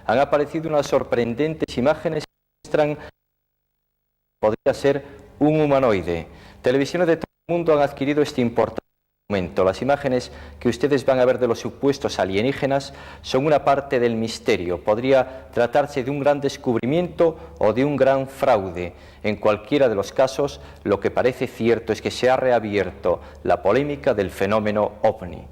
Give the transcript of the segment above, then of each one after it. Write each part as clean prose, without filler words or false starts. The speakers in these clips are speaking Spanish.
han aparecido unas sorprendentes imágenes que muestran que podría ser un humanoide. Televisiones de todo el mundo han adquirido este importante momento. Las imágenes que ustedes van a ver de los supuestos alienígenas son una parte del misterio. Podría tratarse de un gran descubrimiento o de un gran fraude. En cualquiera de los casos, lo que parece cierto es que se ha reabierto la polémica del fenómeno OVNI.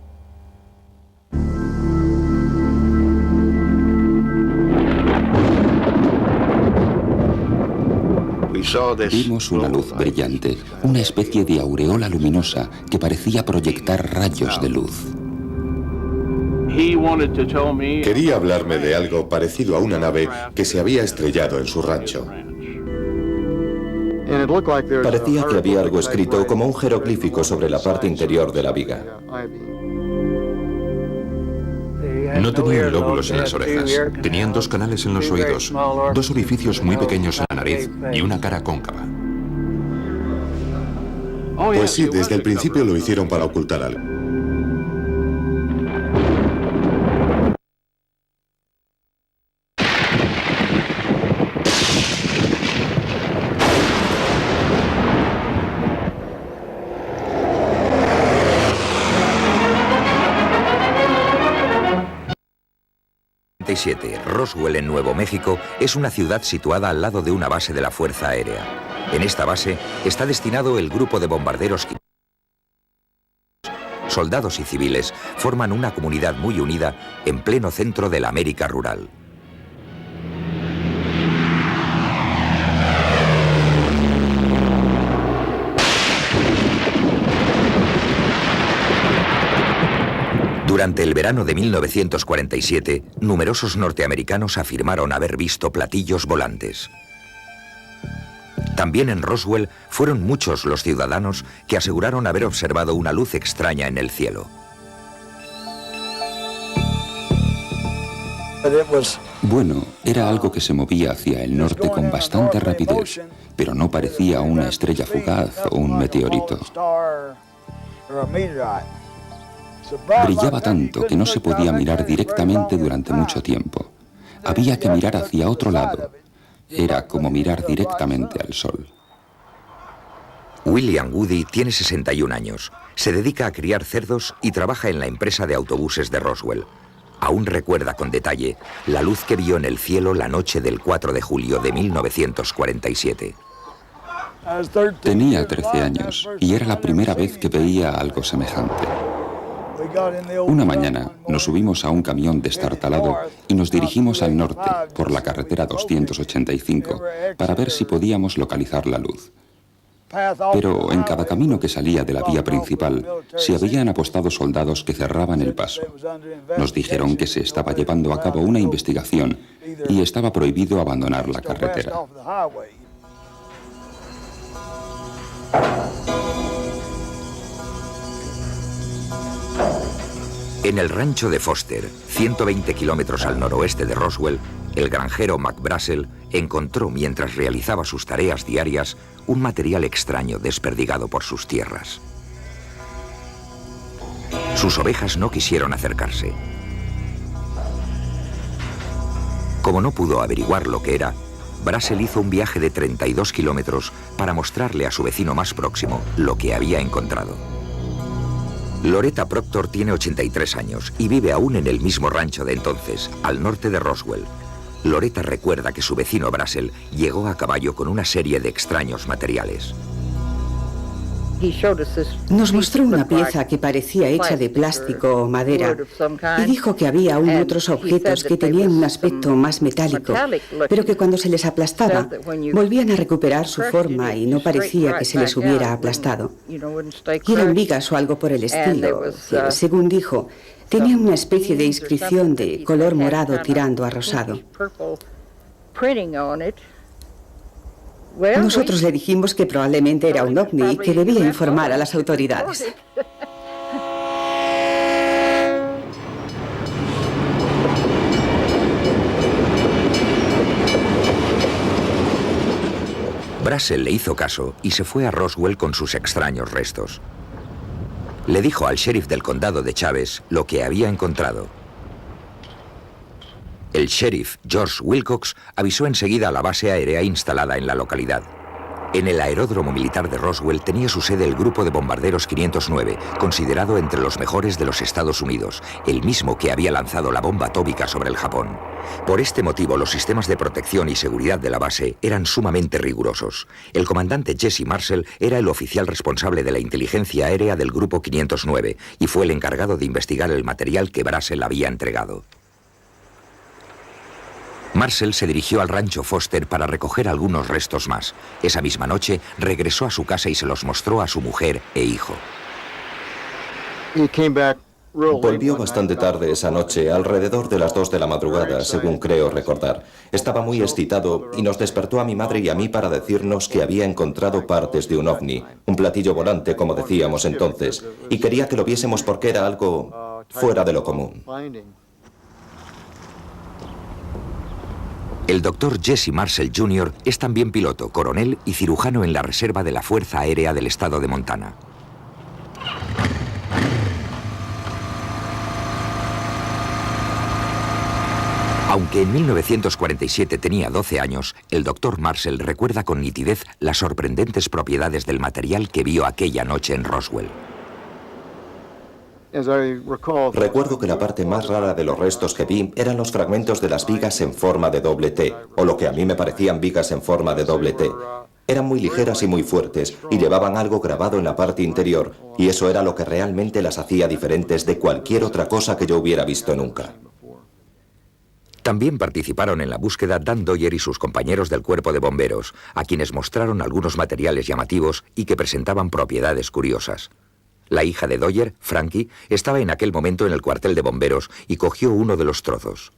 Vimos una luz brillante, una especie de aureola luminosa que parecía proyectar rayos de luz. Quería hablarme de algo parecido a una nave que se había estrellado en su rancho. Parecía que había algo escrito como un jeroglífico sobre la parte interior de la viga. No tenían lóbulos en las orejas, tenían 2 canales en los oídos, 2 orificios muy pequeños en la nariz y una cara cóncava. Pues sí, desde el principio lo hicieron para ocultar algo. Roswell, en Nuevo México, es una ciudad situada al lado de una base de la Fuerza Aérea. En esta base está destinado el grupo de bombarderos. Soldados y civiles forman una comunidad muy unida en pleno centro de la América rural. Durante el verano de 1947, numerosos norteamericanos afirmaron haber visto platillos volantes. También en Roswell fueron muchos los ciudadanos que aseguraron haber observado una luz extraña en el cielo. Bueno, era algo que se movía hacia el norte con bastante rapidez, pero no parecía una estrella fugaz o un meteorito. Brillaba tanto que no se podía mirar directamente durante mucho tiempo. Había que mirar hacia otro lado. Era como mirar directamente al sol. William Woody tiene 61 años. Se dedica a criar cerdos y trabaja en la empresa de autobuses de Roswell. Aún recuerda con detalle la luz que vio en el cielo la noche del 4 de julio de 1947. Tenía 13 años y era la primera vez que veía algo semejante. Una mañana nos subimos a un camión destartalado y nos dirigimos al norte por la carretera 285 para ver si podíamos localizar la luz. Pero en cada camino que salía de la vía principal se habían apostado soldados que cerraban el paso. Nos dijeron que se estaba llevando a cabo una investigación y estaba prohibido abandonar la carretera. En el rancho de Foster, 120 kilómetros al noroeste de Roswell, el granjero Mac Brassel encontró, mientras realizaba sus tareas diarias, un material extraño desperdigado por sus tierras. Sus ovejas no quisieron acercarse. Como no pudo averiguar lo que era, Brassel hizo un viaje de 32 kilómetros para mostrarle a su vecino más próximo lo que había encontrado. Loretta Proctor tiene 83 años y vive aún en el mismo rancho de entonces, al norte de Roswell. Loretta recuerda que su vecino Brassel llegó a caballo con una serie de extraños materiales. Nos mostró una pieza que parecía hecha de plástico o madera y dijo que había aún otros objetos que tenían un aspecto más metálico, pero que cuando se les aplastaba volvían a recuperar su forma y no parecía que se les hubiera aplastado. Y eran vigas o algo por el estilo, que, según dijo, tenía una especie de inscripción de color morado tirando a rosado. Nosotros le dijimos que probablemente era un ovni y que debía informar a las autoridades. Brassel le hizo caso y se fue a Roswell con sus extraños restos. Le dijo al sheriff del condado de Chávez lo que había encontrado. El sheriff George Wilcox avisó enseguida a la base aérea instalada en la localidad. En el aeródromo militar de Roswell tenía su sede el grupo de bombarderos 509, considerado entre los mejores de los Estados Unidos, el mismo que había lanzado la bomba atómica sobre el Japón. Por este motivo, los sistemas de protección y seguridad de la base eran sumamente rigurosos. El comandante Jesse Marcel era el oficial responsable de la inteligencia aérea del grupo 509 y fue el encargado de investigar el material que Brazel había entregado. Marcel se dirigió al rancho Foster para recoger algunos restos más. Esa misma noche regresó a su casa y se los mostró a su mujer e hijo. Volvió bastante tarde esa noche, alrededor de las 2 de la madrugada, según creo recordar. Estaba muy excitado y nos despertó a mi madre y a mí para decirnos que había encontrado partes de un ovni, un platillo volante, como decíamos entonces, y quería que lo viésemos porque era algo fuera de lo común. El doctor Jesse Marcel Jr. es también piloto, coronel y cirujano en la Reserva de la Fuerza Aérea del Estado de Montana. Aunque en 1947 tenía 12 años, el doctor Marcel recuerda con nitidez las sorprendentes propiedades del material que vio aquella noche en Roswell. Recuerdo que la parte más rara de los restos que vi eran los fragmentos de las vigas en forma de doble T, o lo que a mí me parecían vigas en forma de doble T. Eran muy ligeras y muy fuertes, y llevaban algo grabado en la parte interior, y eso era lo que realmente las hacía diferentes de cualquier otra cosa que yo hubiera visto nunca. También participaron en la búsqueda Dan Doyer y sus compañeros del cuerpo de bomberos, a quienes mostraron algunos materiales llamativos y que presentaban propiedades curiosas. La hija de Doyer, Frankie, estaba en aquel momento en el cuartel de bomberos y cogió uno de los trozos.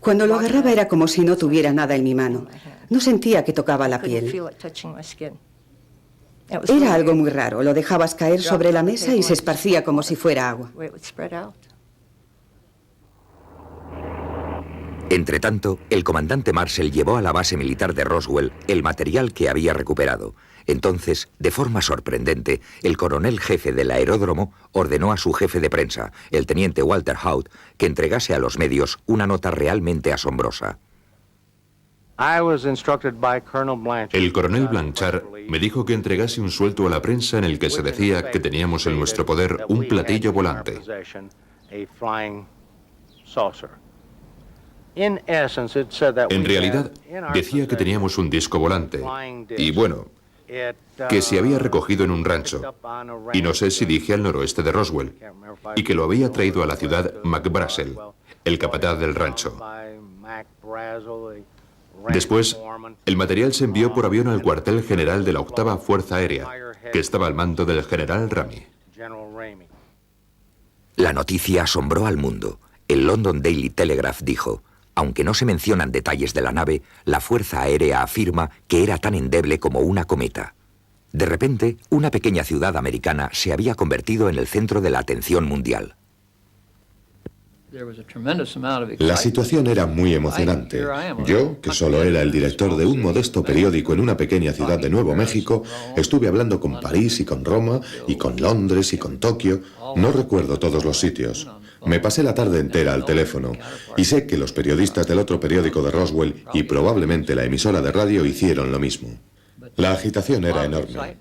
Cuando lo agarraba era como si no tuviera nada en mi mano. No sentía que tocaba la piel. Era algo muy raro. Lo dejabas caer sobre la mesa y se esparcía como si fuera agua. Entretanto, el comandante Marcel llevó a la base militar de Roswell el material que había recuperado. Entonces, de forma sorprendente, el coronel jefe del aeródromo ordenó a su jefe de prensa, el teniente Walter Haut, que entregase a los medios una nota realmente asombrosa. El coronel Blanchard me dijo que entregase un suelto a la prensa en el que se decía que teníamos en nuestro poder un platillo volante. En realidad, decía que teníamos un disco volante, y bueno, que se había recogido en un rancho, y no sé si dije al noroeste de Roswell, y que lo había traído a la ciudad Mac Brazel, el capataz del rancho. Después, el material se envió por avión al cuartel general de la 8ª Fuerza Aérea, que estaba al mando del general Ramey. La noticia asombró al mundo. El London Daily Telegraph dijo: aunque no se mencionan detalles de la nave, la Fuerza Aérea afirma que era tan endeble como una cometa. De repente, una pequeña ciudad americana se había convertido en el centro de la atención mundial. La situación era muy emocionante. Yo, que solo era el director de un modesto periódico en una pequeña ciudad de Nuevo México, estuve hablando con París y con Roma, y con Londres y con Tokio. No recuerdo todos los sitios. Me pasé la tarde entera al teléfono, y sé que los periodistas del otro periódico de Roswell y probablemente la emisora de radio hicieron lo mismo. La agitación era enorme.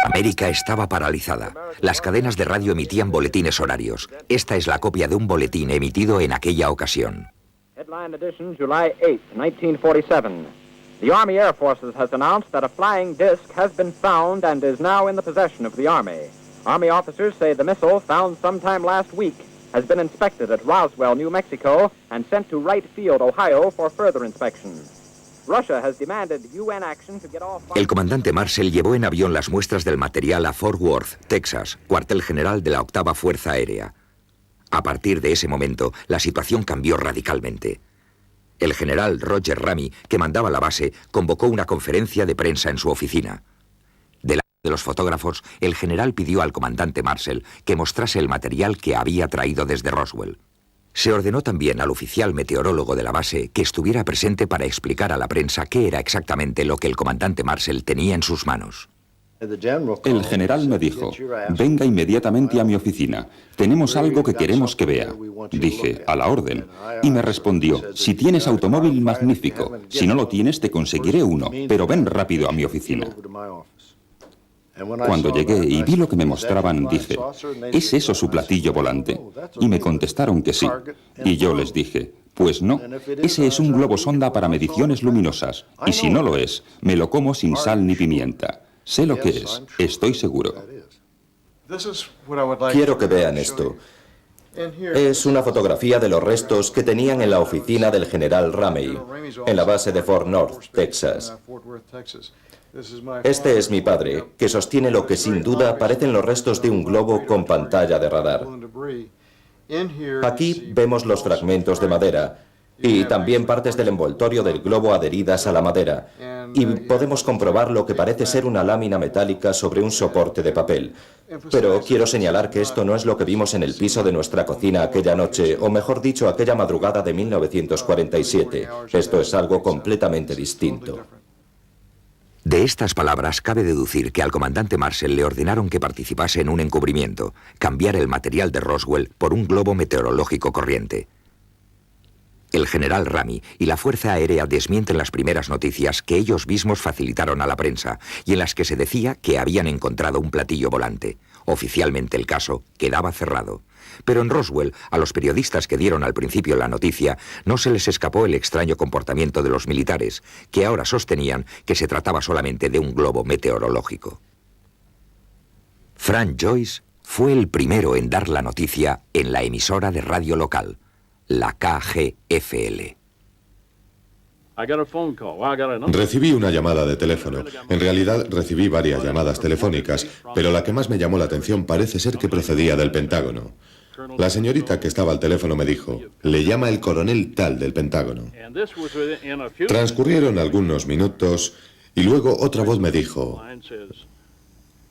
América estaba paralizada. Las cadenas de radio emitían boletines horarios. Esta es la copia de un boletín emitido en aquella ocasión. Headline edition, July 8, 1947. The Army Air Forces has announced that a flying disc has been found and is now in the possession of the Army. Army officers say the missile, found sometime last week, has been inspected at Roswell, New Mexico, and sent to Wright Field, Ohio, for further inspection. Russia has demanded UN action to get off... El comandante Marcel llevó en avión las muestras del material a Fort Worth, Texas, cuartel general de la 8ª Fuerza Aérea. A partir de ese momento, la situación cambió radicalmente. El general Roger Ramey, que mandaba la base, convocó una conferencia de prensa en su oficina. Delante de los fotógrafos, el general pidió al comandante Marcel que mostrase el material que había traído desde Roswell. Se ordenó también al oficial meteorólogo de la base que estuviera presente para explicar a la prensa qué era exactamente lo que el comandante Marcel tenía en sus manos. El general me dijo, venga inmediatamente a mi oficina, tenemos algo que queremos que vea. Dije, a la orden, y me respondió, si tienes automóvil, magnífico, si no lo tienes te conseguiré uno, pero ven rápido a mi oficina. Cuando llegué y vi lo que me mostraban, dije, ¿es eso su platillo volante? Y me contestaron que sí, y yo les dije, pues no, ese es un globo sonda para mediciones luminosas, y si no lo es, me lo como sin sal ni pimienta. Sé lo que es, estoy seguro. Quiero que vean esto. Es una fotografía de los restos que tenían en la oficina del general Ramey, en la base de Fort Worth, Texas. Este es mi padre, que sostiene lo que sin duda parecen los restos de un globo con pantalla de radar. Aquí vemos los fragmentos de madera y también partes del envoltorio del globo adheridas a la madera. Y podemos comprobar lo que parece ser una lámina metálica sobre un soporte de papel. Pero quiero señalar que esto no es lo que vimos en el piso de nuestra cocina aquella noche, o mejor dicho, aquella madrugada de 1947. Esto es algo completamente distinto. De estas palabras cabe deducir que al comandante Marshall le ordenaron que participase en un encubrimiento, cambiar el material de Roswell por un globo meteorológico corriente. El general Ramey y la Fuerza Aérea desmienten las primeras noticias que ellos mismos facilitaron a la prensa y en las que se decía que habían encontrado un platillo volante. Oficialmente el caso quedaba cerrado. Pero en Roswell, a los periodistas que dieron al principio la noticia, no se les escapó el extraño comportamiento de los militares, que ahora sostenían que se trataba solamente de un globo meteorológico. Frank Joyce fue el primero en dar la noticia en la emisora de radio local, la KGFL. Recibí una llamada de teléfono. En realidad recibí varias llamadas telefónicas, pero la que más me llamó la atención parece ser que procedía del Pentágono. La señorita que estaba al teléfono me dijo, le llama el coronel tal del Pentágono. Transcurrieron algunos minutos y luego otra voz me dijo,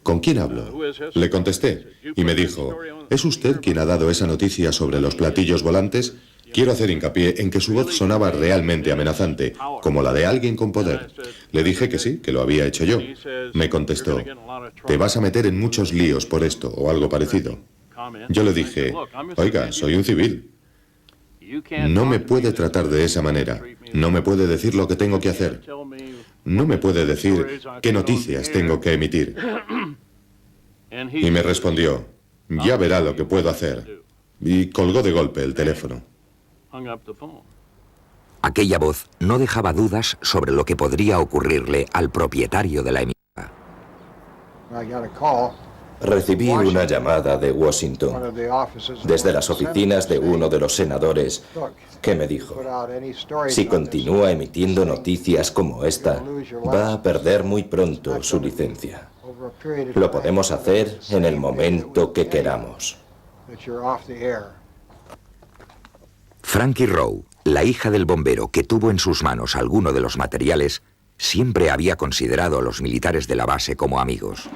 ¿con quién hablo? Le contesté y me dijo, ¿es usted quien ha dado esa noticia sobre los platillos volantes? Quiero hacer hincapié en que su voz sonaba realmente amenazante, como la de alguien con poder. Le dije que sí, que lo había hecho yo. Me contestó, te vas a meter en muchos líos por esto o algo parecido. Yo le dije, oiga, soy un civil. No me puede tratar de esa manera. No me puede decir lo que tengo que hacer. No me puede decir qué noticias tengo que emitir. Y me respondió, ya verá lo que puedo hacer. Y colgó de golpe el teléfono. Aquella voz no dejaba dudas sobre lo que podría ocurrirle al propietario de la emisora. Recibí una llamada de Washington, desde las oficinas de uno de los senadores, que me dijo, si continúa emitiendo noticias como esta, va a perder muy pronto su licencia. Lo podemos hacer en el momento que queramos. Frankie Rowe, la hija del bombero que tuvo en sus manos alguno de los materiales, siempre había considerado a los militares de la base como amigos.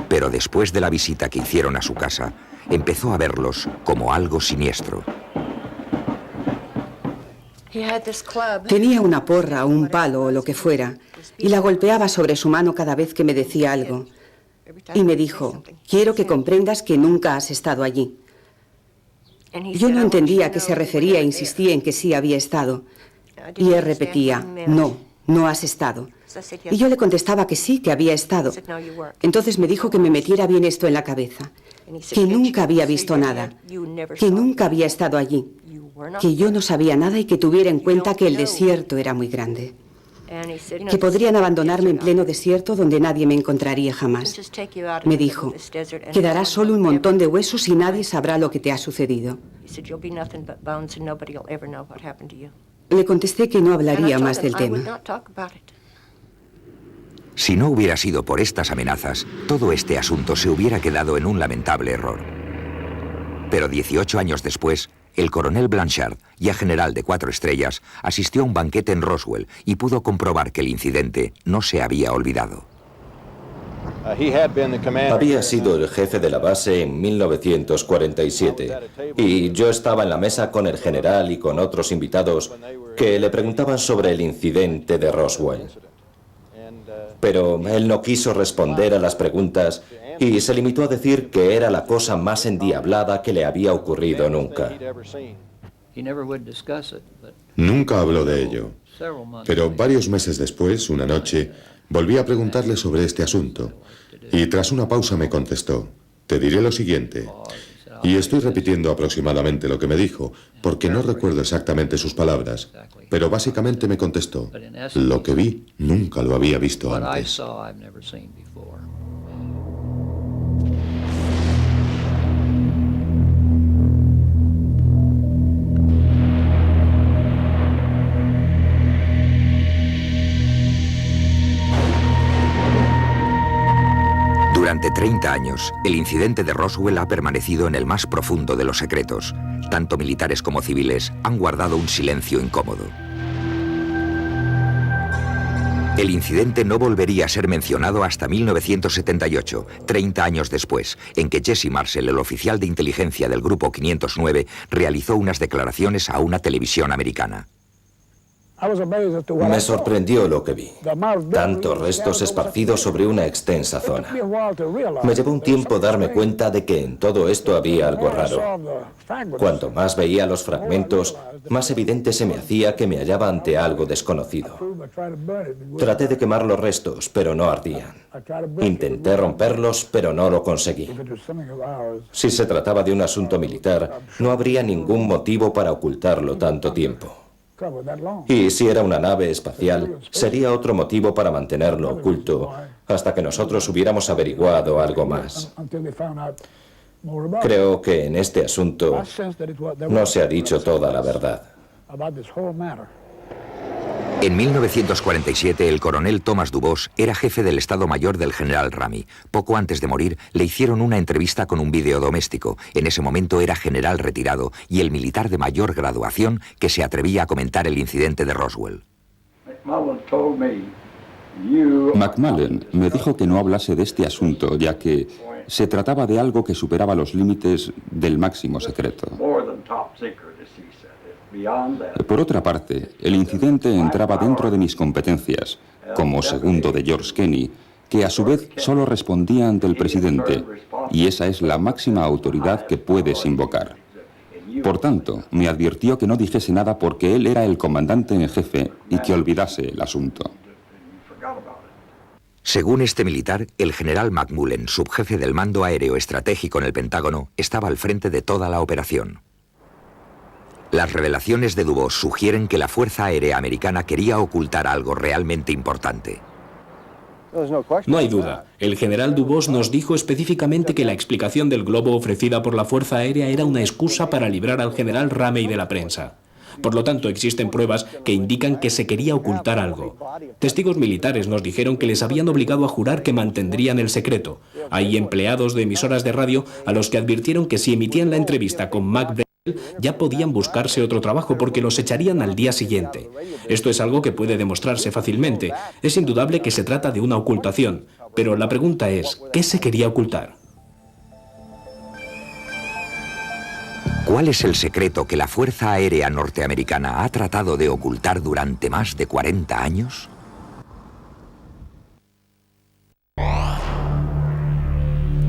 Pero después de la visita que hicieron a su casa, empezó a verlos como algo siniestro. Tenía una porra, un palo o lo que fuera, y la golpeaba sobre su mano cada vez que me decía algo. Y me dijo, quiero que comprendas que nunca has estado allí. Yo no entendía a qué se refería e insistía en que sí había estado. Y él repetía, no, no has estado. Y yo le contestaba que sí, que había estado. Entonces me dijo que me metiera bien esto en la cabeza, que nunca había visto nada, que nunca había estado allí, que yo no sabía nada y que tuviera en cuenta que el desierto era muy grande, que podrían abandonarme en pleno desierto donde nadie me encontraría jamás. Me dijo, quedará solo un montón de huesos y nadie sabrá lo que te ha sucedido. Le contesté que no hablaría más del tema. Si no hubiera sido por estas amenazas, todo este asunto se hubiera quedado en un lamentable error. Pero 18 años después, el coronel Blanchard, ya general de 4 estrellas, asistió a un banquete en Roswell y pudo comprobar que el incidente no se había olvidado. Había sido el jefe de la base en 1947 y yo estaba en la mesa con el general y con otros invitados que le preguntaban sobre el incidente de Roswell. pero él no quiso responder a las preguntas y se limitó a decir que era la cosa más endiablada que le había ocurrido nunca. Nunca habló de ello, pero varios meses después, una noche, volví a preguntarle sobre este asunto y tras una pausa me contestó: te diré lo siguiente. Y estoy repitiendo aproximadamente lo que me dijo, porque no recuerdo exactamente sus palabras, pero básicamente me contestó: lo que vi nunca lo había visto antes. Durante 30 años, el incidente de Roswell ha permanecido en el más profundo de los secretos. Tanto militares como civiles han guardado un silencio incómodo. El incidente no volvería a ser mencionado hasta 1978, 30 años después, en que Jesse Marcel, el oficial de inteligencia del Grupo 509, realizó unas declaraciones a una televisión americana. Me sorprendió lo que vi. Tantos restos esparcidos sobre una extensa zona. Me llevó un tiempo darme cuenta de que en todo esto había algo raro. Cuanto más veía los fragmentos, más evidente se me hacía que me hallaba ante algo desconocido. Traté de quemar los restos, pero no ardían. Intenté romperlos, pero no lo conseguí. Si se trataba de un asunto militar, no habría ningún motivo para ocultarlo tanto tiempo. Y si era una nave espacial, sería otro motivo para mantenerlo oculto hasta que nosotros hubiéramos averiguado algo más. Creo que en este asunto no se ha dicho toda la verdad. En 1947, el coronel Thomas Dubose era jefe del Estado Mayor del general Ramey. Poco antes de morir, le hicieron una entrevista con un vídeo doméstico. En ese momento era general retirado y el militar de mayor graduación que se atrevía a comentar el incidente de Roswell. McMullen me dijo que no hablase de este asunto, ya que se trataba de algo que superaba los límites del máximo secreto. Por otra parte, el incidente entraba dentro de mis competencias, como segundo de George Kenney, que a su vez solo respondía ante el presidente, y esa es la máxima autoridad que puedes invocar. Por tanto, me advirtió que no dijese nada porque él era el comandante en jefe y que olvidase el asunto. Según este militar, el general McMullen, subjefe del mando aéreo estratégico en el Pentágono, estaba al frente de toda la operación. Las revelaciones de Dubose sugieren que la Fuerza Aérea Americana quería ocultar algo realmente importante. No hay duda. El general Dubose nos dijo específicamente que la explicación del globo ofrecida por la Fuerza Aérea era una excusa para librar al general Ramey de la prensa. Por lo tanto, existen pruebas que indican que se quería ocultar algo. Testigos militares nos dijeron que les habían obligado a jurar que mantendrían el secreto. Hay empleados de emisoras de radio a los que advirtieron que si emitían la entrevista con McBride, ya podían buscarse otro trabajo porque los echarían al día siguiente. Esto es algo que puede demostrarse fácilmente. Es indudable que se trata de una ocultación, pero la pregunta es, ¿qué se quería ocultar? ¿Cuál es el secreto que la Fuerza Aérea Norteamericana ha tratado de ocultar durante más de 40 años?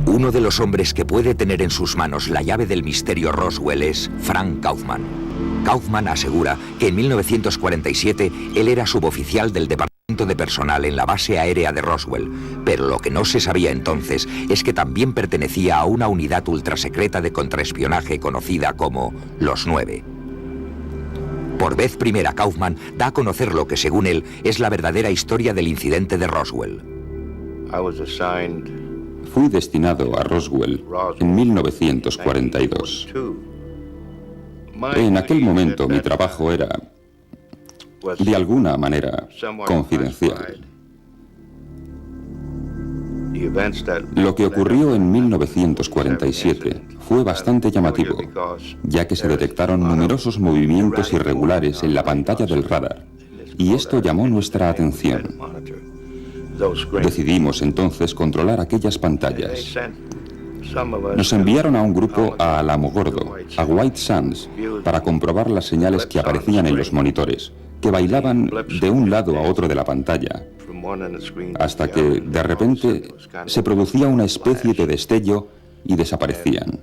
Uno de los hombres que puede tener en sus manos la llave del misterio Roswell es Frank Kaufman. Kaufman asegura que en 1947 él era suboficial del Departamento de Personal en la base aérea de Roswell, pero lo que no se sabía entonces es que también pertenecía a una unidad ultrasecreta de contraespionaje conocida como Los 9. Por vez primera, Kaufman da a conocer lo que, según él, es la verdadera historia del incidente de Roswell. Fui destinado a Roswell en 1942. En aquel momento mi trabajo era, de alguna manera, confidencial. Lo que ocurrió en 1947 fue bastante llamativo, ya que se detectaron numerosos movimientos irregulares en la pantalla del radar, y esto llamó nuestra atención. Decidimos entonces controlar aquellas pantallas. Nos enviaron a un grupo a Alamogordo, a White Sands, para comprobar las señales que aparecían en los monitores, que bailaban de un lado a otro de la pantalla, hasta que, de repente, se producía una especie de destello y desaparecían.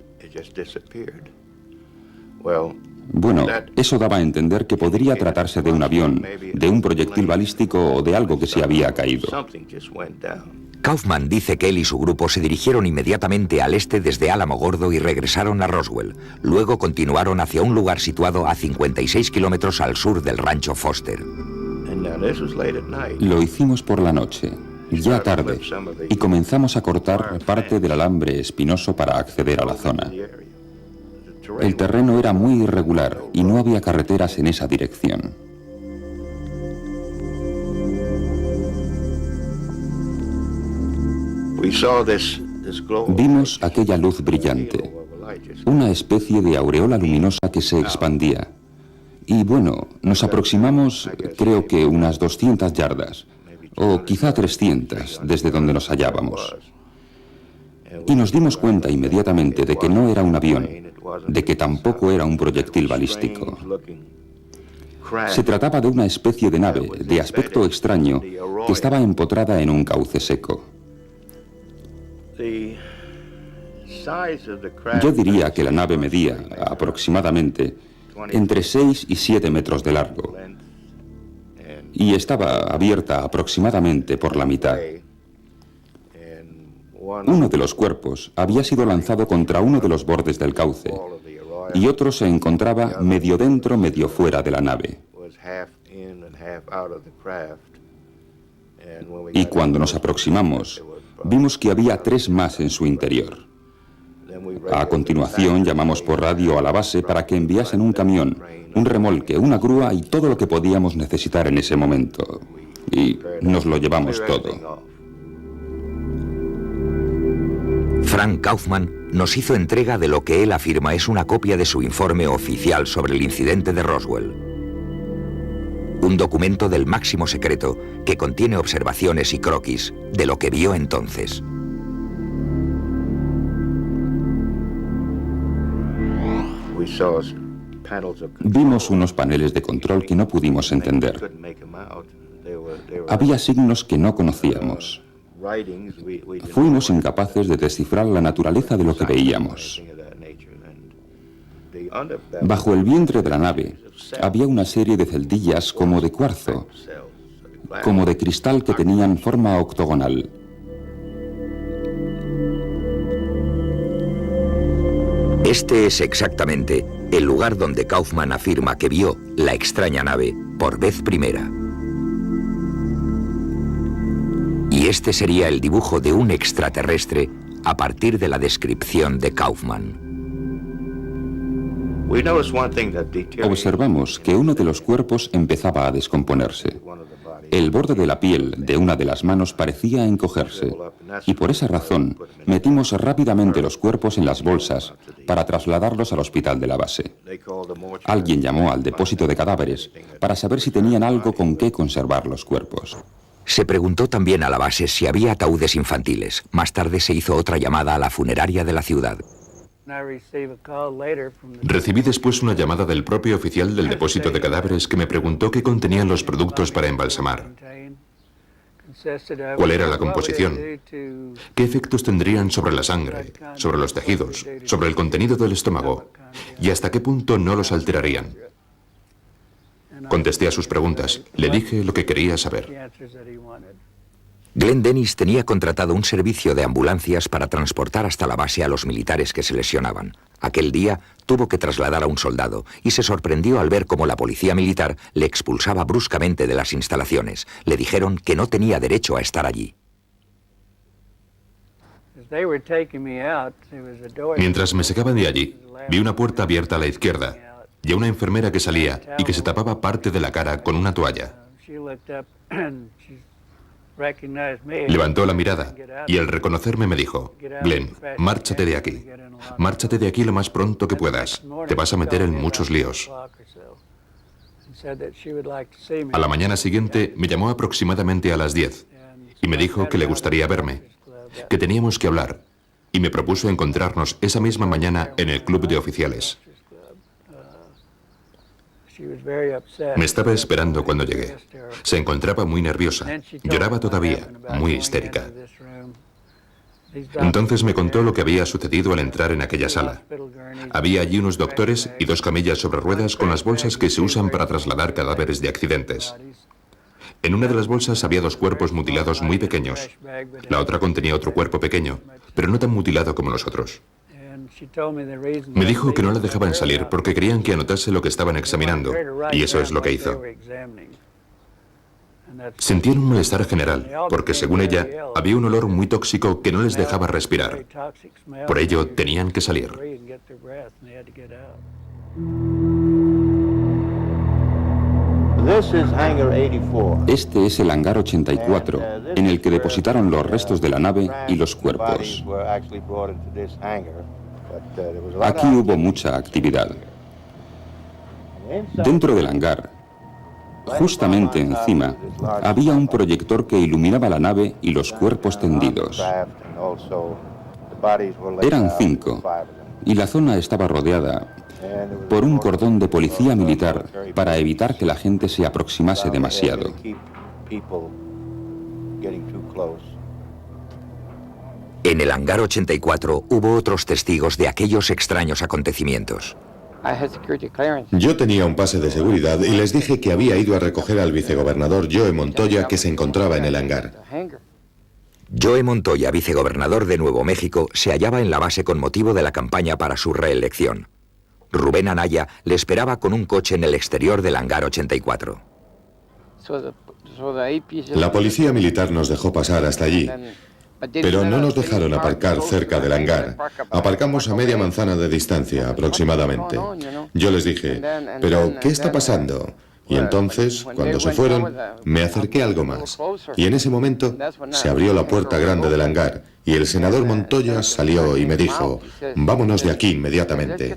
Bueno, eso daba a entender que podría tratarse de un avión, de un proyectil balístico o de algo que se había caído. Kaufman dice que él y su grupo se dirigieron inmediatamente al este desde Alamogordo y regresaron a Roswell. Luego continuaron hacia un lugar situado a 56 kilómetros al sur del rancho Foster. Lo hicimos por la noche, ya tarde, y comenzamos a cortar parte del alambre espinoso para acceder a la zona. El terreno era muy irregular y no había carreteras en esa dirección. Vimos aquella luz brillante, una especie de aureola luminosa que se expandía. Y bueno, nos aproximamos, creo que unas 200 yardas, o quizá 300, desde donde nos hallábamos. Y nos dimos cuenta inmediatamente de que no era un avión, de que tampoco era un proyectil balístico. Se trataba de una especie de nave, de aspecto extraño, que estaba empotrada en un cauce seco. Yo diría que la nave medía, aproximadamente, entre 6 y 7 metros de largo, y estaba abierta aproximadamente por la mitad. Uno de los cuerpos había sido lanzado contra uno de los bordes del cauce, y otro se encontraba medio dentro, medio fuera de la nave. Y cuando nos aproximamos, vimos que había 3 más en su interior. A continuación llamamos por radio a la base para que enviasen un camión, un remolque, una grúa y todo lo que podíamos necesitar en ese momento. Y nos lo llevamos todo. Frank Kaufman nos hizo entrega de lo que él afirma es una copia de su informe oficial sobre el incidente de Roswell. Un documento del máximo secreto que contiene observaciones y croquis de lo que vio entonces. Vimos unos paneles de control que no pudimos entender. Había signos que no conocíamos. Fuimos incapaces de descifrar la naturaleza de lo que veíamos. Bajo el vientre de la nave había una serie de celdillas como de cuarzo, como de cristal que tenían forma octogonal. Este es exactamente el lugar donde Kaufman afirma que vio la extraña nave por vez primera. Y este sería el dibujo de un extraterrestre a partir de la descripción de Kaufman. Observamos que uno de los cuerpos empezaba a descomponerse. El borde de la piel de una de las manos parecía encogerse, y por esa razón metimos rápidamente los cuerpos en las bolsas para trasladarlos al hospital de la base. Alguien llamó al depósito de cadáveres para saber si tenían algo con qué conservar los cuerpos. Se preguntó también a la base si había ataúdes infantiles. Más tarde se hizo otra llamada a la funeraria de la ciudad. Recibí después una llamada del propio oficial del depósito de cadáveres que me preguntó qué contenían los productos para embalsamar, cuál era la composición, qué efectos tendrían sobre la sangre, sobre los tejidos, sobre el contenido del estómago y hasta qué punto no los alterarían. Contesté a sus preguntas, le dije lo que quería saber. Glenn Dennis tenía contratado un servicio de ambulancias para transportar hasta la base a los militares que se lesionaban. Aquel día tuvo que trasladar a un soldado y se sorprendió al ver cómo la policía militar le expulsaba bruscamente de las instalaciones. Le dijeron que no tenía derecho a estar allí. Mientras me sacaban de allí, vi una puerta abierta a la izquierda y a una enfermera que salía y que se tapaba parte de la cara con una toalla. Levantó la mirada y al reconocerme me dijo: Glenn, márchate de aquí. Márchate de aquí lo más pronto que puedas. Te vas a meter en muchos líos. A la mañana siguiente me llamó aproximadamente a las 10 y me dijo que le gustaría verme, que teníamos que hablar y me propuso encontrarnos esa misma mañana en el club de oficiales. Me estaba esperando cuando llegué. Se encontraba muy nerviosa. Lloraba todavía, muy histérica. Entonces me contó lo que había sucedido al entrar en aquella sala. Había allí unos doctores y 2 camillas sobre ruedas con las bolsas que se usan para trasladar cadáveres de accidentes. En una de las bolsas había 2 cuerpos mutilados muy pequeños. La otra contenía otro cuerpo pequeño, pero no tan mutilado como los otros. Me dijo que no la dejaban salir porque querían que anotase lo que estaban examinando, y eso es lo que hizo. Sentían un malestar general, porque según ella, había un olor muy tóxico que no les dejaba respirar. Por ello, tenían que salir. Este es el hangar 84, en el que depositaron los restos de la nave y los cuerpos. Aquí hubo mucha actividad. Dentro del hangar, justamente encima, había un proyector que iluminaba la nave y los cuerpos tendidos. Eran 5, y la zona estaba rodeada por un cordón de policía militar para evitar que la gente se aproximase demasiado. En el hangar 84 hubo otros testigos de aquellos extraños acontecimientos. Yo tenía un pase de seguridad y les dije que había ido a recoger al vicegobernador Joe Montoya, que se encontraba en el hangar. Joe Montoya, vicegobernador de Nuevo México, se hallaba en la base con motivo de la campaña para su reelección. Rubén Anaya le esperaba con un coche en el exterior del hangar 84. La policía militar nos dejó pasar hasta allí, pero no nos dejaron aparcar cerca del hangar. Aparcamos a media manzana de distancia, aproximadamente. Yo les dije, ¿pero qué está pasando? Y entonces, cuando se fueron, me acerqué algo más. Y en ese momento se abrió la puerta grande del hangar y el senador Montoya salió y me dijo, vámonos de aquí inmediatamente.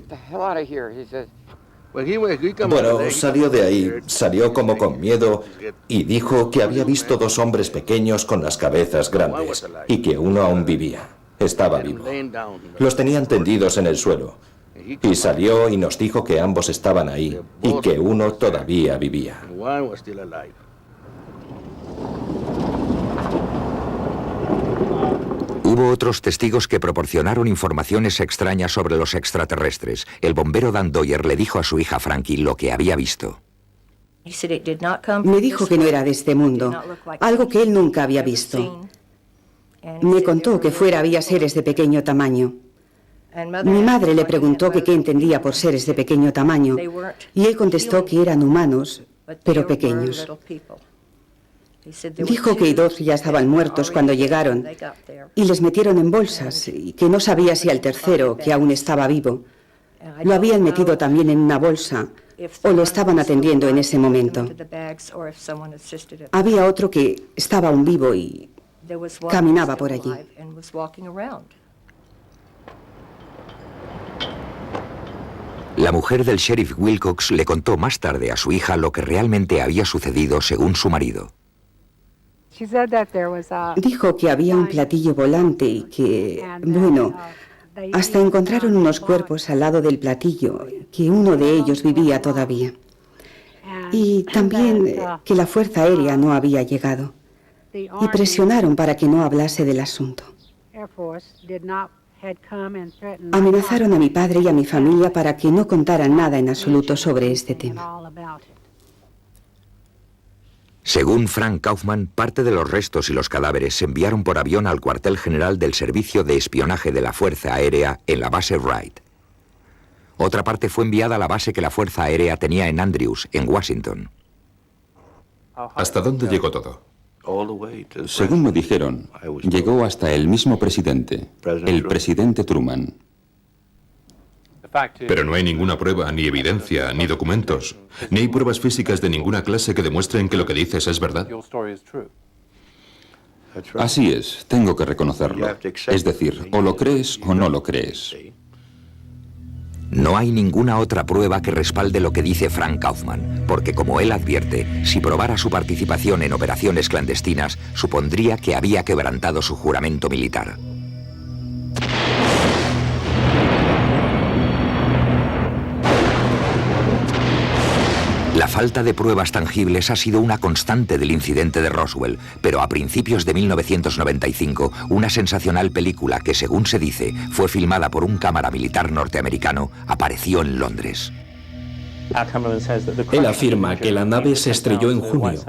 Bueno, salió de ahí, salió como con miedo y dijo que había visto 2 hombres pequeños con las cabezas grandes y que uno aún vivía, estaba vivo. Los tenían tendidos en el suelo y salió y nos dijo que ambos estaban ahí y que uno todavía vivía. Hubo otros testigos que proporcionaron informaciones extrañas sobre los extraterrestres. El bombero Dan Doyer le dijo a su hija Frankie lo que había visto. Me dijo que no era de este mundo, algo que él nunca había visto. Me contó que fuera había seres de pequeño tamaño. Mi madre le preguntó que qué entendía por seres de pequeño tamaño, y él contestó que eran humanos, pero pequeños. Dijo que 2 ya estaban muertos cuando llegaron y les metieron en bolsas y que no sabía si al tercero, que aún estaba vivo, lo habían metido también en una bolsa o lo estaban atendiendo en ese momento. Había otro que estaba aún vivo y caminaba por allí. La mujer del sheriff Wilcox le contó más tarde a su hija lo que realmente había sucedido según su marido. Dijo que había un platillo volante y que, bueno, hasta encontraron unos cuerpos al lado del platillo, que uno de ellos vivía todavía. Y también que la Fuerza Aérea no había llegado. Y presionaron para que no hablase del asunto. Amenazaron a mi padre y a mi familia para que no contaran nada en absoluto sobre este tema. Según Frank Kaufman, parte de los restos y los cadáveres se enviaron por avión al cuartel general del Servicio de Espionaje de la Fuerza Aérea en la base Wright. Otra parte fue enviada a la base que la Fuerza Aérea tenía en Andrews, en Washington. ¿Hasta dónde llegó todo? Según me dijeron, llegó hasta el mismo presidente, el presidente Truman. Pero no hay ninguna prueba, ni evidencia, ni documentos, ni hay pruebas físicas de ninguna clase que demuestren que lo que dices es verdad. Así es, tengo que reconocerlo. Es decir, o lo crees o no lo crees. No hay ninguna otra prueba que respalde lo que dice Frank Kaufman, porque como él advierte, si probara su participación en operaciones clandestinas, supondría que había quebrantado su juramento militar. falta de pruebas tangibles ha sido una constante del incidente de Roswell, pero a principios de 1995, una sensacional película que, según se dice, fue filmada por un cámara militar norteamericano, apareció en Londres. Él afirma que la nave se estrelló en junio.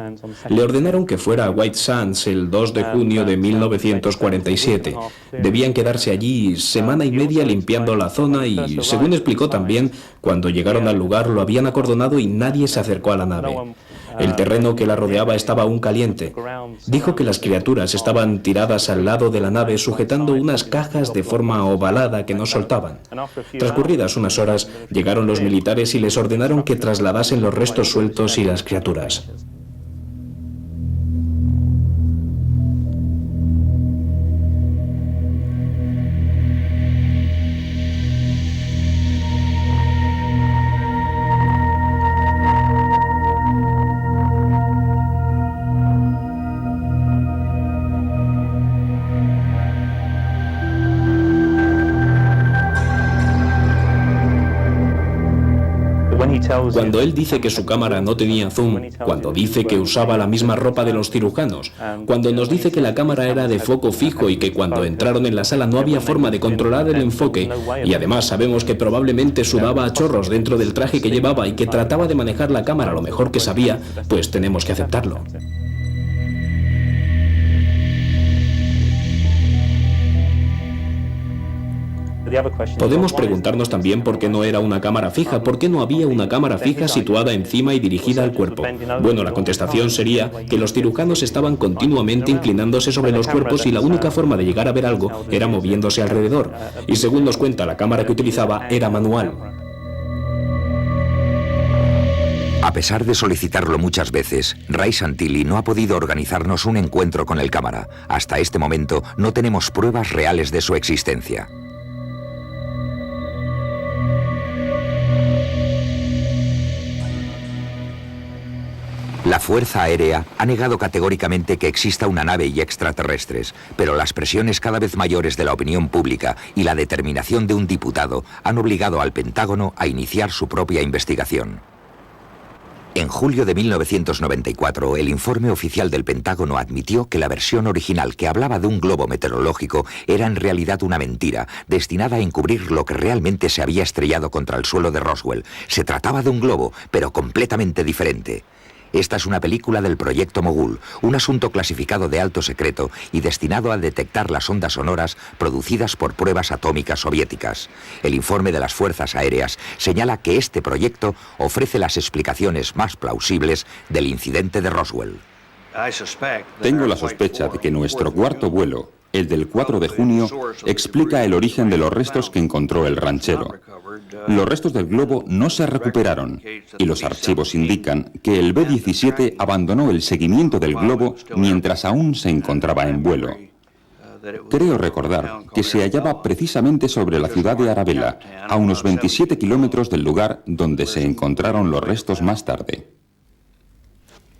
Le ordenaron que fuera a White Sands el 2 de junio de 1947. Debían quedarse allí semana y media limpiando la zona y, según explicó también, cuando llegaron al lugar lo habían acordonado y nadie se acercó a la nave. El terreno que la rodeaba estaba aún caliente. Dijo que las criaturas estaban tiradas al lado de la nave sujetando unas cajas de forma ovalada que no soltaban. Transcurridas unas horas, llegaron los militares y les ordenaron que trasladasen los restos sueltos y las criaturas. Cuando él dice que su cámara no tenía zoom, cuando dice que usaba la misma ropa de los cirujanos, cuando nos dice que la cámara era de foco fijo y que cuando entraron en la sala no había forma de controlar el enfoque, y además sabemos que probablemente sudaba a chorros dentro del traje que llevaba y que trataba de manejar la cámara lo mejor que sabía, pues tenemos que aceptarlo. Podemos preguntarnos también por qué no era una cámara fija, por qué no había una cámara fija situada encima y dirigida al cuerpo. Bueno, la contestación sería que los cirujanos estaban continuamente inclinándose sobre los cuerpos y la única forma de llegar a ver algo era moviéndose alrededor. Y según nos cuenta, la cámara que utilizaba era manual. A pesar de solicitarlo muchas veces, Ray Santilli no ha podido organizarnos un encuentro con el cámara. Hasta este momento no tenemos pruebas reales de su existencia. La Fuerza Aérea ha negado categóricamente que exista una nave y extraterrestres, pero las presiones cada vez mayores de la opinión pública y la determinación de un diputado han obligado al Pentágono a iniciar su propia investigación. En julio de 1994, el informe oficial del Pentágono admitió que la versión original que hablaba de un globo meteorológico era en realidad una mentira, destinada a encubrir lo que realmente se había estrellado contra el suelo de Roswell. Se trataba de un globo, pero completamente diferente. Esta es una película del Proyecto Mogul, un asunto clasificado de alto secreto y destinado a detectar las ondas sonoras producidas por pruebas atómicas soviéticas. El informe de las Fuerzas Aéreas señala que este proyecto ofrece las explicaciones más plausibles del incidente de Roswell. Tengo la sospecha de que nuestro cuarto vuelo, el del 4 de junio, explica el origen de los restos que encontró el ranchero. Los restos del globo no se recuperaron y los archivos indican que el B-17 abandonó el seguimiento del globo mientras aún se encontraba en vuelo. Creo recordar que se hallaba precisamente sobre la ciudad de Arabella, a unos 27 kilómetros del lugar donde se encontraron los restos más tarde.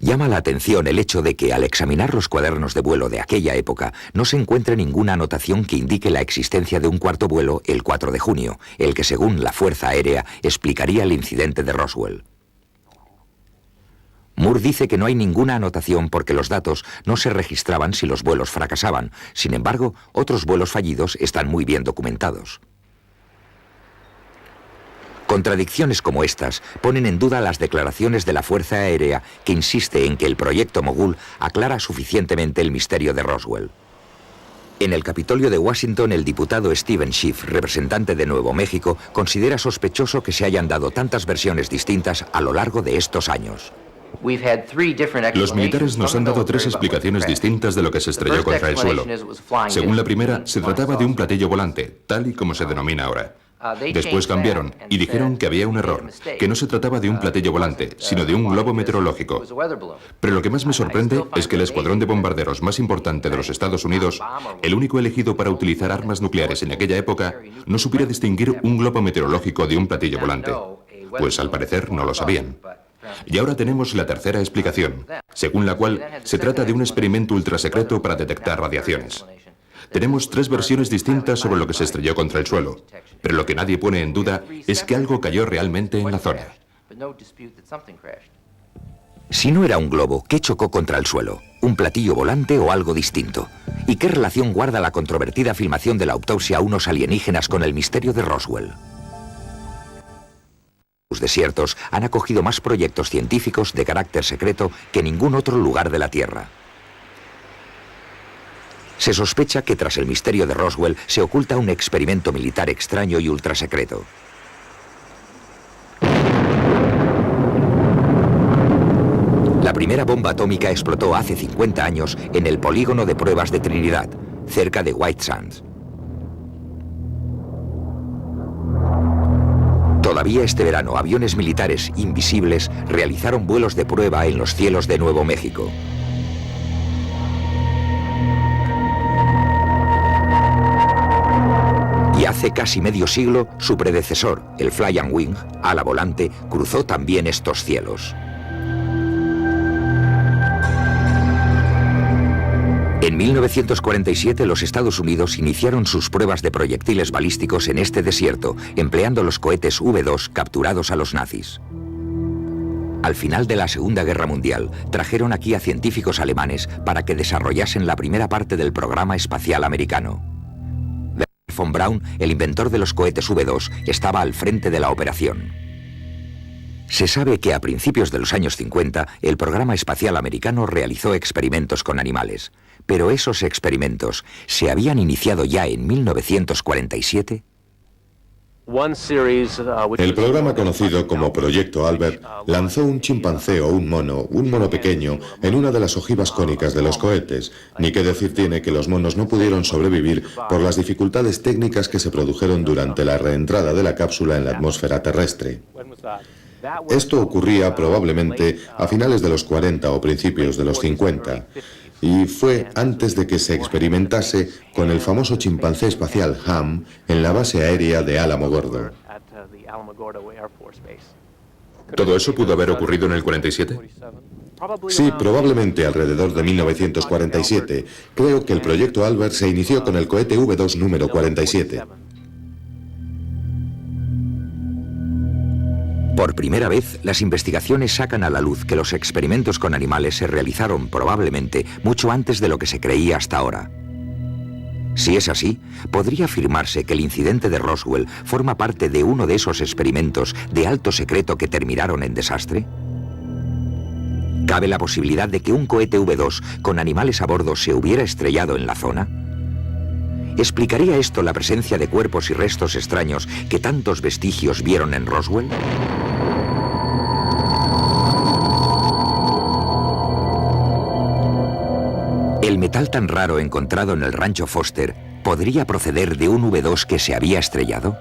Llama la atención el hecho de que al examinar los cuadernos de vuelo de aquella época no se encuentre ninguna anotación que indique la existencia de un cuarto vuelo el 4 de junio, el que según la Fuerza Aérea explicaría el incidente de Roswell. Moore dice que no hay ninguna anotación porque los datos no se registraban si los vuelos fracasaban. Sin embargo, otros vuelos fallidos están muy bien documentados. Contradicciones como estas ponen en duda las declaraciones de la Fuerza Aérea, que insiste en que el Proyecto Mogul aclara suficientemente el misterio de Roswell. En el Capitolio de Washington, el diputado Steven Schiff, representante de Nuevo México, considera sospechoso que se hayan dado tantas versiones distintas a lo largo de estos años. Los militares nos han dado 3 explicaciones distintas de lo que se estrelló contra el suelo. Según la primera, se trataba de un platillo volante, tal y como se denomina ahora. Después cambiaron y dijeron que había un error, que no se trataba de un platillo volante, sino de un globo meteorológico. Pero lo que más me sorprende es que el escuadrón de bombarderos más importante de los Estados Unidos, el único elegido para utilizar armas nucleares en aquella época, no supiera distinguir un globo meteorológico de un platillo volante. Pues al parecer no lo sabían. Y ahora tenemos la tercera explicación, según la cual se trata de un experimento ultrasecreto para detectar radiaciones. Tenemos 3 versiones distintas sobre lo que se estrelló contra el suelo, pero lo que nadie pone en duda es que algo cayó realmente en la zona. Si no era un globo, ¿qué chocó contra el suelo? ¿Un platillo volante o algo distinto? ¿Y qué relación guarda la controvertida filmación de la autopsia a unos alienígenas con el misterio de Roswell? Los desiertos han acogido más proyectos científicos de carácter secreto que ningún otro lugar de la Tierra. Se sospecha que tras el misterio de Roswell se oculta un experimento militar extraño y ultrasecreto. La primera bomba atómica explotó hace 50 años en el polígono de pruebas de Trinidad, cerca de White Sands. Todavía este verano, aviones militares invisibles realizaron vuelos de prueba en los cielos de Nuevo México. Y hace casi medio siglo, su predecesor, el Fly and Wing, ala volante, cruzó también estos cielos. En 1947, los Estados Unidos iniciaron sus pruebas de proyectiles balísticos en este desierto, empleando los cohetes V2 capturados a los nazis. Al final de la Segunda Guerra Mundial, trajeron aquí a científicos alemanes para que desarrollasen la primera parte del programa espacial americano. Werner von Braun, el inventor de los cohetes V2, estaba al frente de la operación. Se sabe que a principios de los años 50, el programa espacial americano realizó experimentos con animales. Pero esos experimentos, ¿se habían iniciado ya en 1947? El programa conocido como Proyecto Albert lanzó un chimpancé o un mono pequeño, en una de las ojivas cónicas de los cohetes. Ni qué decir tiene que los monos no pudieron sobrevivir por las dificultades técnicas que se produjeron durante la reentrada de la cápsula en la atmósfera terrestre. Esto ocurría probablemente a finales de los 40 o principios de los 50. Y fue antes de que se experimentase con el famoso chimpancé espacial Ham en la base aérea de Alamogordo. ¿Todo eso pudo haber ocurrido en el 47? Sí, probablemente alrededor de 1947. Creo que el proyecto Albert se inició con el cohete V2 número 47. Por primera vez, las investigaciones sacan a la luz que los experimentos con animales se realizaron probablemente mucho antes de lo que se creía hasta ahora. Si es así, ¿podría afirmarse que el incidente de Roswell forma parte de uno de esos experimentos de alto secreto que terminaron en desastre? ¿Cabe la posibilidad de que un cohete V2 con animales a bordo se hubiera estrellado en la zona? ¿Explicaría esto la presencia de cuerpos y restos extraños que tantos vestigios vieron en Roswell? ¿El metal tan raro encontrado en el rancho Foster podría proceder de un V2 que se había estrellado?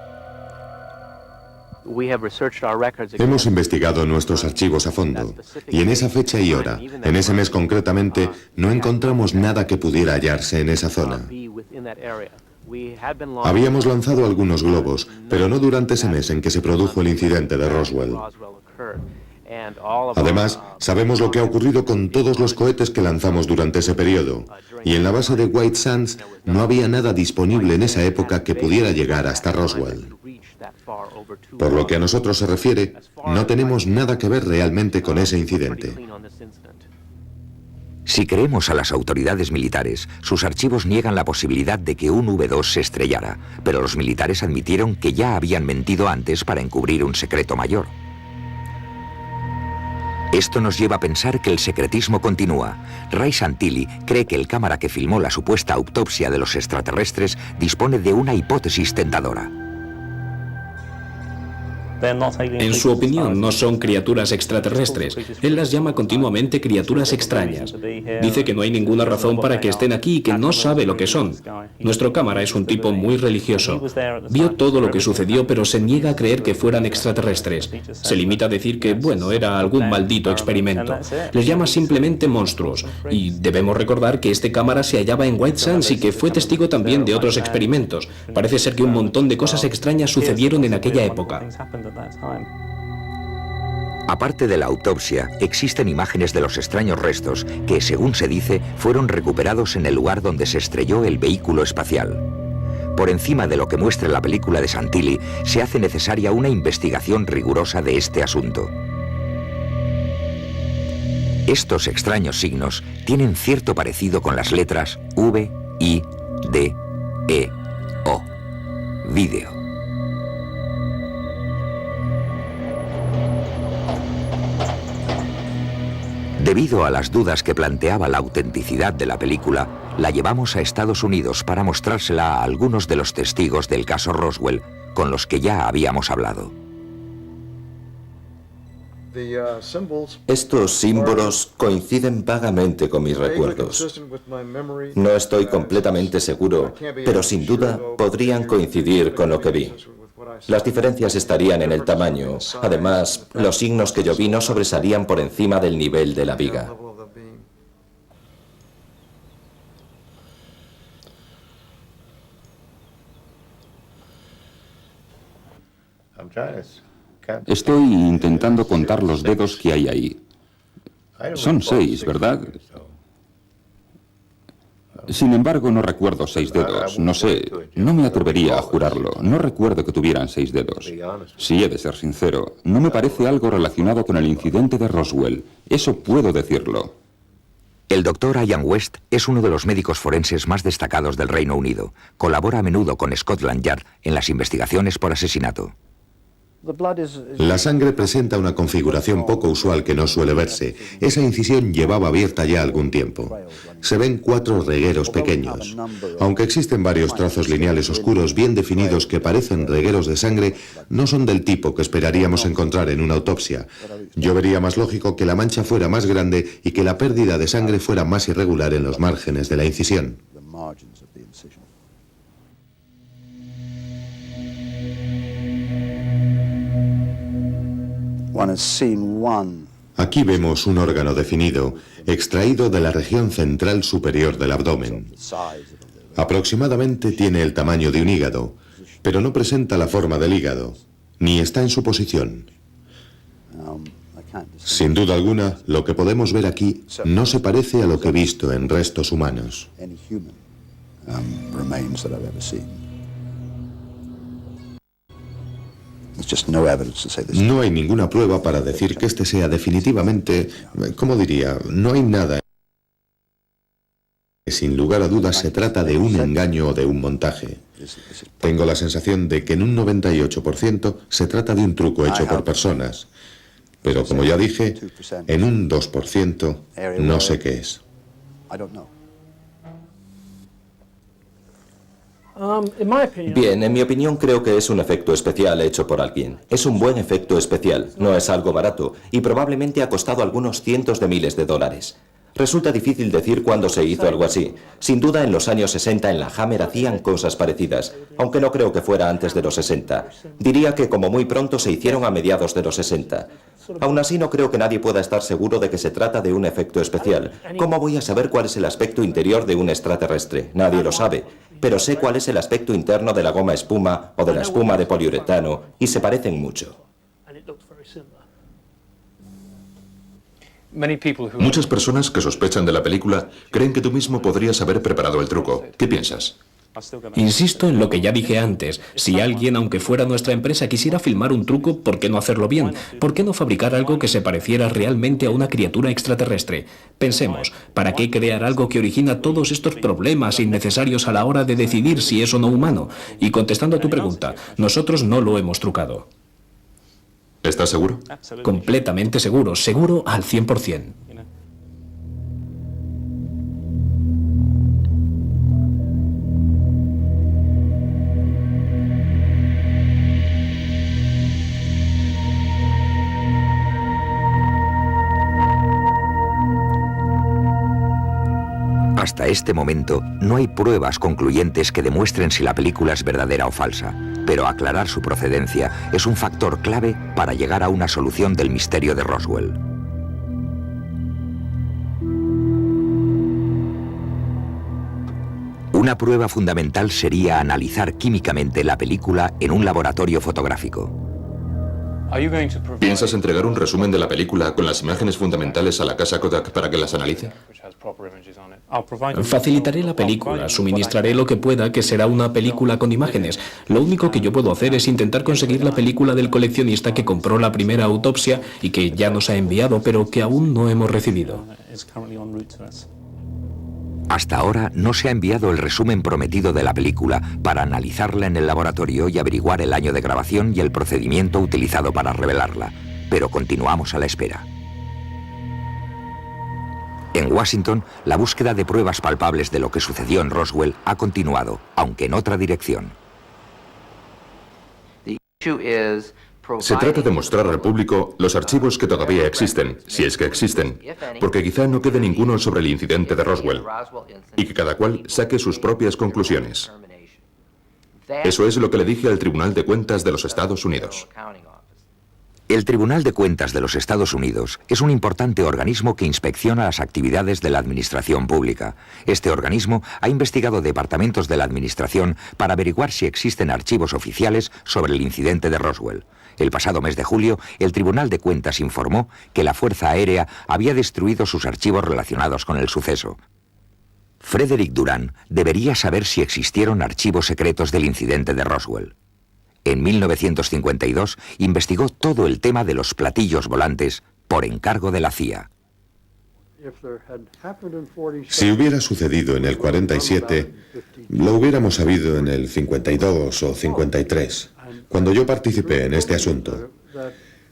Hemos investigado nuestros archivos a fondo, y en esa fecha y hora, en ese mes concretamente, no encontramos nada que pudiera hallarse en esa zona. Habíamos lanzado algunos globos, pero no durante ese mes en que se produjo el incidente de Roswell. Además, sabemos lo que ha ocurrido con todos los cohetes que lanzamos durante ese periodo, y en la base de White Sands no había nada disponible en esa época que pudiera llegar hasta Roswell. Por lo que a nosotros se refiere, no tenemos nada que ver realmente con ese incidente. Si creemos a las autoridades militares, sus archivos niegan la posibilidad de que un V2 se estrellara, pero los militares admitieron que ya habían mentido antes para encubrir un secreto mayor. Esto nos lleva a pensar que el secretismo continúa. Ray Santilli cree que el cámara que filmó la supuesta autopsia de los extraterrestres dispone de una hipótesis tentadora. En su opinión, no son criaturas extraterrestres. Él las llama continuamente criaturas extrañas. Dice que no hay ninguna razón para que estén aquí y que no sabe lo que son. Nuestro cámara es un tipo muy religioso. Vio todo lo que sucedió, pero se niega a creer que fueran extraterrestres. Se limita a decir que, bueno, era algún maldito experimento. Les llama simplemente monstruos. Y debemos recordar que este cámara se hallaba en White Sands y que fue testigo también de otros experimentos. Parece ser que un montón de cosas extrañas sucedieron en aquella época. Aparte de la autopsia, existen imágenes de los extraños restos que, según se dice, fueron recuperados en el lugar donde se estrelló el vehículo espacial. Por encima de lo que muestra la película de Santilli, se hace necesaria una investigación rigurosa de este asunto. Estos extraños signos tienen cierto parecido con las letras V, I, D, E, O. Vídeo. Debido a las dudas que planteaba la autenticidad de la película, la llevamos a Estados Unidos para mostrársela a algunos de los testigos del caso Roswell, con los que ya habíamos hablado. Estos símbolos coinciden vagamente con mis recuerdos. No estoy completamente seguro, pero sin duda podrían coincidir con lo que vi. Las diferencias estarían en el tamaño. Además, los signos que yo vi no sobresalían por encima del nivel de la viga. Estoy intentando contar los dedos que hay ahí. Son 6, ¿verdad? Sin embargo, no recuerdo 6 dedos. No sé, no me atrevería a jurarlo. No recuerdo que tuvieran 6 dedos. Si he de ser sincero, no me parece algo relacionado con el incidente de Roswell. Eso puedo decirlo. El doctor Ian West es uno de los médicos forenses más destacados del Reino Unido. Colabora a menudo con Scotland Yard en las investigaciones por asesinato. La sangre presenta una configuración poco usual que no suele verse. Esa incisión llevaba abierta ya algún tiempo. Se ven 4 regueros pequeños. Aunque existen varios trazos lineales oscuros bien definidos que parecen regueros de sangre, no son del tipo que esperaríamos encontrar en una autopsia. Yo vería más lógico que la mancha fuera más grande y que la pérdida de sangre fuera más irregular en los márgenes de la incisión. Aquí vemos un órgano definido, extraído de la región central superior del abdomen. Aproximadamente tiene el tamaño de un hígado, pero no presenta la forma del hígado, ni está en su posición. Sin duda alguna, lo que podemos ver aquí no se parece a lo que he visto en restos humanos. No hay ninguna prueba para decir que este sea definitivamente, ¿cómo diría? No hay nada. Sin lugar a dudas se trata de un engaño o de un montaje. Tengo la sensación de que en un 98% se trata de un truco hecho por personas. Pero como ya dije, en un 2% no sé qué es. Bien, en mi opinión creo que es un efecto especial hecho por alguien. Es un buen efecto especial, no es algo barato, y probablemente ha costado algunos cientos de miles de dólares. Resulta difícil decir cuándo se hizo algo así. Sin duda en los años 60 en la Hammer hacían cosas parecidas, aunque no creo que fuera antes de los 60. Diría que como muy pronto se hicieron a mediados de los 60. Aún así no creo que nadie pueda estar seguro de que se trata de un efecto especial. ¿Cómo voy a saber cuál es el aspecto interior de un extraterrestre? Nadie lo sabe. Pero sé cuál es el aspecto interno de la goma espuma o de la espuma de poliuretano, y se parecen mucho. Muchas personas que sospechan de la película creen que tú mismo podrías haber preparado el truco. ¿Qué piensas? Insisto en lo que ya dije antes. Si alguien, aunque fuera nuestra empresa, quisiera filmar un truco, ¿por qué no hacerlo bien? ¿Por qué no fabricar algo que se pareciera realmente a una criatura extraterrestre? Pensemos, ¿para qué crear algo que origina todos estos problemas innecesarios a la hora de decidir si es o no humano? Y contestando a tu pregunta, nosotros no lo hemos trucado. ¿Estás seguro? Completamente seguro, seguro al 100%. Hasta este momento, no hay pruebas concluyentes que demuestren si la película es verdadera o falsa, pero aclarar su procedencia es un factor clave para llegar a una solución del misterio de Roswell. Una prueba fundamental sería analizar químicamente la película en un laboratorio fotográfico. ¿Piensas entregar un resumen de la película con las imágenes fundamentales a la casa Kodak para que las analice? Facilitaré la película, suministraré lo que pueda, que será una película con imágenes. Lo único que yo puedo hacer es intentar conseguir la película del coleccionista que compró la primera autopsia y que ya nos ha enviado, pero que aún no hemos recibido. Hasta ahora no se ha enviado el resumen prometido de la película para analizarla en el laboratorio y averiguar el año de grabación y el procedimiento utilizado para revelarla, pero continuamos a la espera. En Washington, la búsqueda de pruebas palpables de lo que sucedió en Roswell ha continuado, aunque en otra dirección. Se trata de mostrar al público los archivos que todavía existen, si es que existen, porque quizá no quede ninguno sobre el incidente de Roswell, y que cada cual saque sus propias conclusiones. Eso es lo que le dije al Tribunal de Cuentas de los Estados Unidos. El Tribunal de Cuentas de los Estados Unidos es un importante organismo que inspecciona las actividades de la administración pública. Este organismo ha investigado departamentos de la administración para averiguar si existen archivos oficiales sobre el incidente de Roswell. El pasado mes de julio, el Tribunal de Cuentas informó que la Fuerza Aérea había destruido sus archivos relacionados con el suceso. Frederick Durant debería saber si existieron archivos secretos del incidente de Roswell. En 1952 investigó todo el tema de los platillos volantes por encargo de la CIA. Si hubiera sucedido en el 47, lo hubiéramos sabido en el 52 o 53, cuando yo participé en este asunto.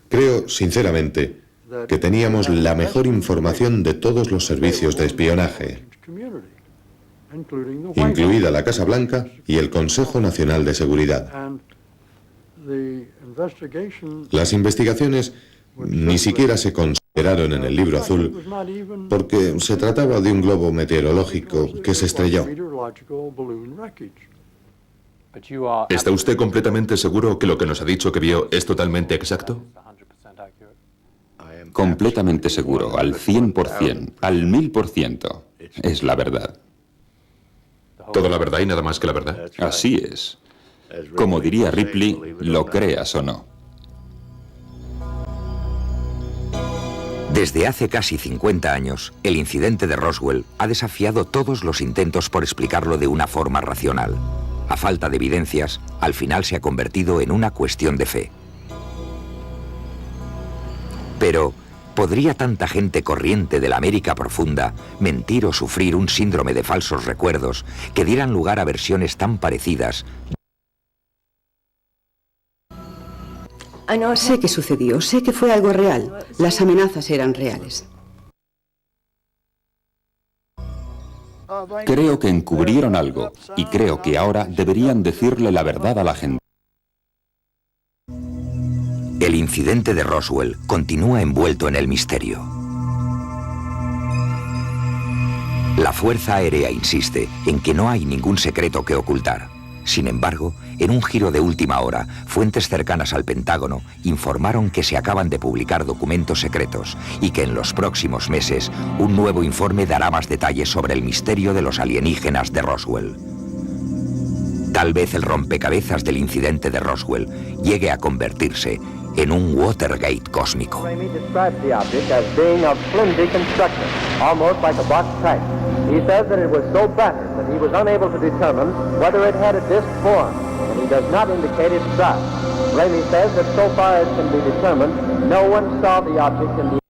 Creo, sinceramente, que teníamos la mejor información de todos los servicios de espionaje, incluida la Casa Blanca y el Consejo Nacional de Seguridad. Las investigaciones ni siquiera se consideraron en el Libro Azul porque se trataba de un globo meteorológico que se estrelló. ¿Está usted completamente seguro que lo que nos ha dicho que vio es totalmente exacto? Completamente seguro, al 100%, al 1000%. Es la verdad. ¿Toda la verdad y nada más que la verdad? Así es. Como diría Ripley, lo creas o no. Desde hace casi 50 años, el incidente de Roswell ha desafiado todos los intentos por explicarlo de una forma racional. A falta de evidencias, al final se ha convertido en una cuestión de fe. Pero, ¿podría tanta gente corriente de la América profunda mentir o sufrir un síndrome de falsos recuerdos que dieran lugar a versiones tan parecidas? Sé que sucedió, sé que fue algo real. Las amenazas eran reales. Creo que encubrieron algo y creo que ahora deberían decirle la verdad a la gente. El incidente de Roswell continúa envuelto en el misterio. La Fuerza Aérea insiste en que no hay ningún secreto que ocultar. Sin embargo, en un giro de última hora, fuentes cercanas al Pentágono informaron que se acaban de publicar documentos secretos y que en los próximos meses un nuevo informe dará más detalles sobre el misterio de los alienígenas de Roswell. Tal vez el rompecabezas del incidente de Roswell llegue a convertirse en un Watergate cósmico. He says that it was so battered that he was unable to determine whether it had a disc form, and he does not indicate its size. Ramey says that so far as can be determined, no one saw the object in the